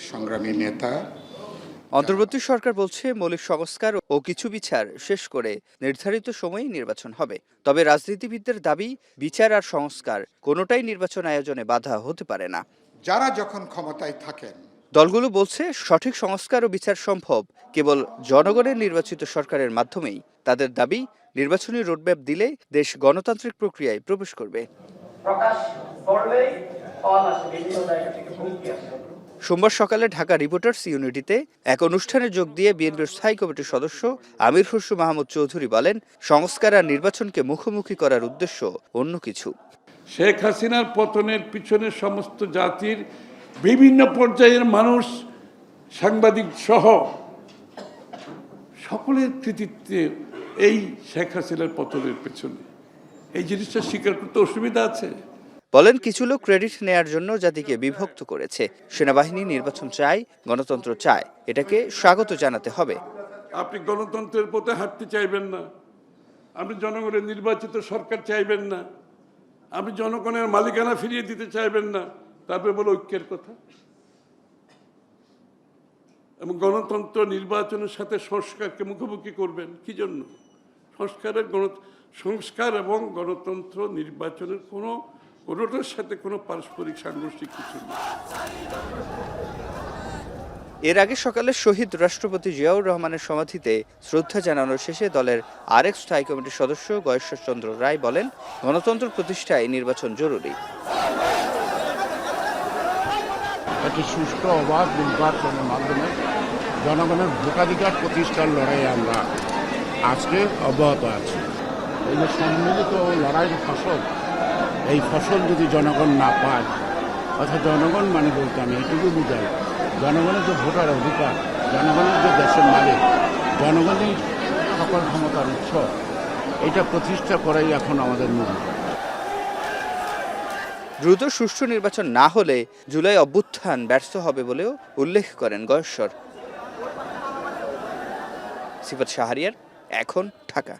সংগ্রামী নেতা। অন্তর্বর্তী সরকার বলছে মৌলিক সংস্কার ও কিছু বিচার শেষ করে নির্ধারিত সময়েই নির্বাচন হবে। তবে রাজনীতিবিদদের দাবি, বিচার আর সংস্কার কোনোটাই নির্বাচন আয়োজনে বাধা হতে পারে না। যারা যখন ক্ষমতায় থাকেন, দলগুলো বলছে সঠিক সংস্কার ও বিচার সম্ভব কেবল জনগণের নির্বাচিত সরকারের মাধ্যমেই। তাদের দাবি, নির্বাচনী রোডম্যাপ দিলে দেশ গণতান্ত্রিক প্রক্রিয়ায় প্রবেশ করবে। সোমবার সকালে ঢাকা রিপোর্টার্স ইউনিটিতে এক অনুষ্ঠানে যোগ দিয়ে বিএনপির স্থায়ী কমিটির সদস্য আমির খসরু মাহমুদ চৌধুরী বলেন, সংস্কার আর নির্বাচনকে মুখোমুখি করার উদ্দেশ্য অন্য কিছু। শেখ হাসিনার পতনের পিছনে সমস্ত জাতির বিভিন্ন পর্যায়ের মানুষ, সাংবাদিক সহ সকলের কৃতিত্বে এই শেখ হাসিনার পতনের পেছনে। এই জিনিসটা স্বীকার করতে অসুবিধা আছে? বলেন, কিছু লোক ক্রেডিট নেয়ার জন্য জাতিকে বিভক্ত করেছে। সেনাবাহিনী নির্বাচন চায়, গণতন্ত্র চায়, এটাকে স্বাগত জানাতে হবে। আপনি গণতন্ত্রের পথে হাঁটতে চাইবেন না, আপনি জনগণের নির্বাচিত সরকার চাইবেন না, আপনি জনগণের মালিকানা ফিরিয়ে দিতে চাইবেন না, তারপরে বলে ঐক্যের কথা। এবং গণতন্ত্র নির্বাচনের সাথে সংস্কারকে মুখোমুখি করবেন কি জন্য? সংস্কার এবং গণতন্ত্র নির্বাচনের কোনোটার সাথে কোনো পারস্পরিক সাংঘর্ষিক কিছু নেই। এর আগে সকালে শহীদ রাষ্ট্রপতি জিয়াউর রহমানের সমাধিতে শ্রদ্ধা জানানোর শেষে দলের আরেক স্থায়ী কমিটির সদস্য গয়েশ্বর চন্দ্র রায় বলেন, গণতন্ত্র প্রতিষ্ঠায় নির্বাচন জরুরি। একটি সুষ্ঠু অবাধ নির্বাচনের মাধ্যমে জনগণের ভোটাধিকার প্রতিষ্ঠার লড়াই আমরা আজকে অব্যাহত আছি। এই যে সম্মিলিত লড়াইয়ের ফসল, এই ফসল যদি জনগণ না পায়, অর্থাৎ জনগণ মানে বলতে আমি এটুকু বুঝাই, জনগণের যে ভোটার অধিকার, জনগণের যে দেশের মালিক, জনগণই সকল ক্ষমতার উৎস, এটা প্রতিষ্ঠা করাই এখন আমাদের মূল। দ্রুত সুষ্ঠু নির্বাচন না হলে জুলাই অভ্যুত্থান ব্যর্থ হবে বলেও উল্লেখ করেন গয়েশ্বর। সিফাত শাহরিয়ার, এখন, ঢাকা।